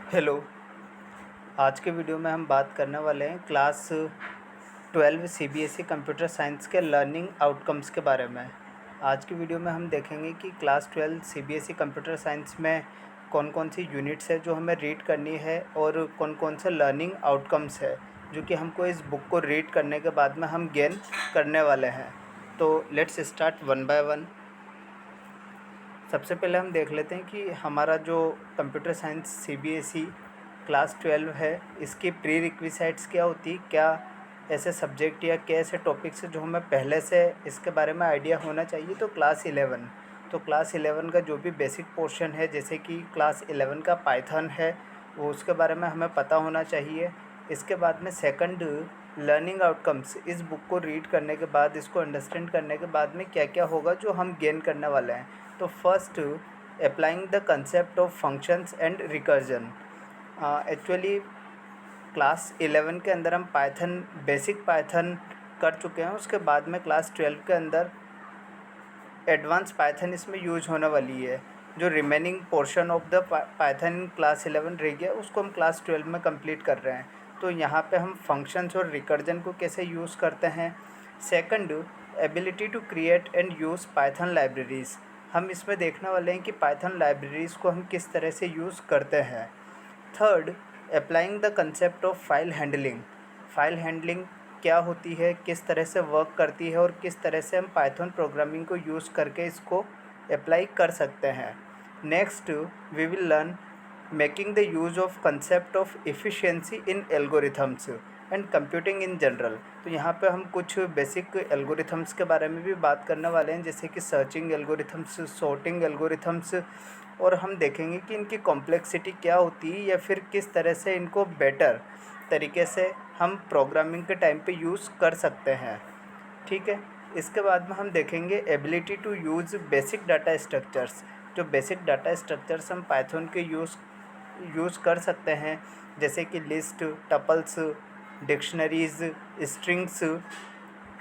Hello. आज के video में हम बात करने वाले हैं क्लास 12 सीबीएसई कंप्यूटर साइंस के लर्निंग आउटकम्स के बारे में। आज की वीडियो में हम देखेंगे कि क्लास 12 सीबीएसई कंप्यूटर साइंस में कौन कौन सी यूनिट्स है जो हमें रीड करनी है और कौन कौन से लर्निंग आउटकम्स है जो कि हमको इस बुक को रीड करने के बाद में हम गेन करने वाले हैं। तो let's start one by one. सबसे पहले हम देख लेते हैं कि हमारा जो कंप्यूटर साइंस सीबीएसई क्लास 12 है, इसकी प्री रिक्विसाइट्स क्या होती है, क्या ऐसे सब्जेक्ट या क्या ऐसे टॉपिक्स जो हमें पहले से इसके बारे में आइडिया होना चाहिए। तो क्लास 11 का जो भी बेसिक पोर्शन है, जैसे कि क्लास 11 का पाइथन है, वो उसके बारे में हमें पता होना चाहिए। इसके बाद में सेकंड लर्निंग आउटकम्स, इस बुक को रीड करने के बाद, इसको अंडरस्टैंड करने के बाद में क्या क्या होगा जो हम गेन करने वाले हैं। तो first, applying the concept of functions and recursion. Actually class 11 के अंदर हम पाइथन, बेसिक पाइथन कर चुके हैं। उसके बाद में क्लास 12 के अंदर एडवांस पाइथन इसमें यूज होने वाली है। जो remaining portion of the Python class 11 रह गया, उसको हम क्लास 12 में कंप्लीट कर रहे हैं। तो यहाँ पे हम फंक्शंस और रिकर्जन को कैसे यूज़ करते हैं। Second, ability to create and use Python libraries. हम इसमें देखने वाले हैं कि पाइथन लाइब्रेरीज़ को हम किस तरह से यूज़ करते हैं। Third, applying the concept of file handling. File handling क्या होती है, किस तरह से वर्क करती है और किस तरह से हम पाइथन प्रोग्रामिंग को यूज़ करके इसको अप्लाई कर सकते हैं। Next, we will learn making the use of concept of efficiency in algorithms and computing in general. तो यहाँ पे हम कुछ बेसिक एल्गोरिथम्स के बारे में भी बात करने वाले हैं, जैसे कि सर्चिंग एल्गोरिथम्स, सॉर्टिंग एल्गोरिथम्स, और हम देखेंगे कि इनकी कॉम्प्लेक्सिटी क्या होती है या फिर किस तरह से इनको बेटर तरीके से हम प्रोग्रामिंग के टाइम पे यूज़ कर सकते हैं। ठीक है। इसके बाद में हम देखेंगे ability to use basic data structures. जो बेसिक डाटा स्ट्रक्चर्स हम पाइथन के यूज़ कर सकते हैं, जैसे कि लिस्ट, टपल्स, डिक्शनरीज़, स्ट्रिंग्स,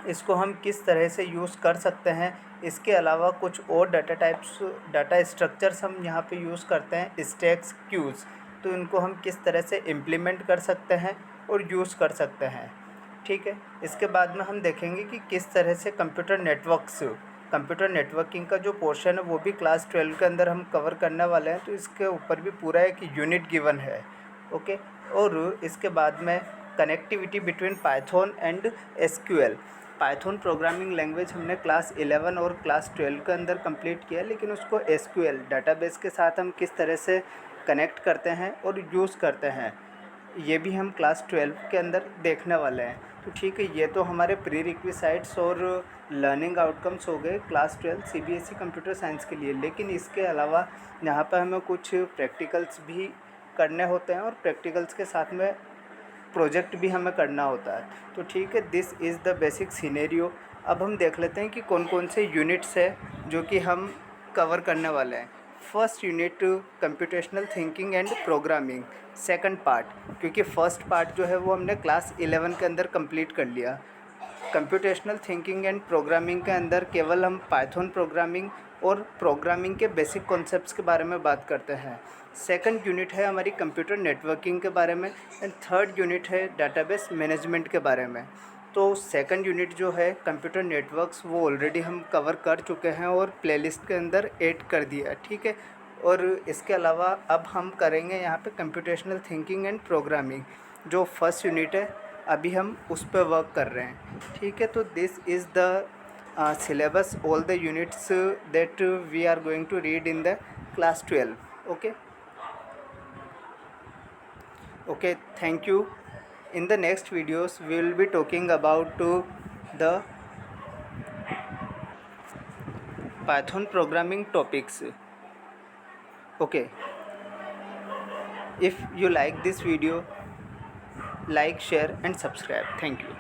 इसको हम किस तरह से यूज़ कर सकते हैं। इसके अलावा कुछ और डाटा स्ट्रक्चर्स हम यहाँ पे यूज़ करते हैं, स्टैक्स, क्यूज़। तो इनको हम किस तरह से इम्प्लीमेंट कर सकते हैं और यूज़ कर सकते हैं। ठीक है। इसके बाद में हम देखेंगे कि किस तरह से कंप्यूटर नेटवर्किंग का जो पोर्शन है वो भी क्लास 12 के अंदर हम कवर करने वाले हैं। तो इसके ऊपर भी पूरा एक यूनिट गिवन है। ओके। और इसके बाद में connectivity between Python and SQL. Python programming language हमने क्लास 11 और क्लास 12 के अंदर कंप्लीट किया, लेकिन उसको एसक्यूएल डाटाबेस के साथ हम किस तरह से कनेक्ट करते हैं और यूज़ करते हैं, ये भी हम क्लास 12 के अंदर देखने वाले हैं। तो ठीक है, ये तो हमारे प्री रिक्विसाइट्स और लर्निंग आउटकम्स हो गए क्लास 12 सीबीएसई कंप्यूटर साइंस के लिए। लेकिन इसके अलावा यहाँ पर हमें कुछ प्रैक्टिकल्स भी करने होते हैं और प्रैक्टिकल्स के साथ में प्रोजेक्ट भी हमें करना होता है। तो ठीक है, this is the basic scenario. अब हम देख लेते हैं कि कौन कौन से यूनिट्स है जो कि हम कवर करने वाले हैं। First unit, computational thinking and programming, second part, क्योंकि फर्स्ट पार्ट जो है वो हमने क्लास 11 के अंदर कंप्लीट कर लिया। कंप्यूटेशनल थिंकिंग एंड प्रोग्रामिंग के अंदर केवल हम पाइथन प्रोग्रामिंग और प्रोग्रामिंग के बेसिक कॉन्सेप्ट्स के बारे में बात करते हैं। सेकंड यूनिट है हमारी कंप्यूटर नेटवर्किंग के बारे में, एंड थर्ड यूनिट है डाटाबेस मैनेजमेंट के बारे में। तो सेकंड यूनिट जो है कंप्यूटर नेटवर्क्स, वो ऑलरेडी हम कवर कर चुके हैं और प्लेलिस्ट के अंदर ऐड कर दिया। ठीक है। और इसके अलावा अब हम करेंगे यहाँ पे कंप्यूटेशनल थिंकिंग एंड प्रोग्रामिंग, जो फर्स्ट यूनिट है, अभी हम उस पर वर्क कर रहे हैं। ठीक है। तो this is the syllabus, all the units that we are going to read in the class 12. Okay, thank you. In the next videos we will be talking about the Python programming topics. Okay, if you like this video, like, share and subscribe. Thank you.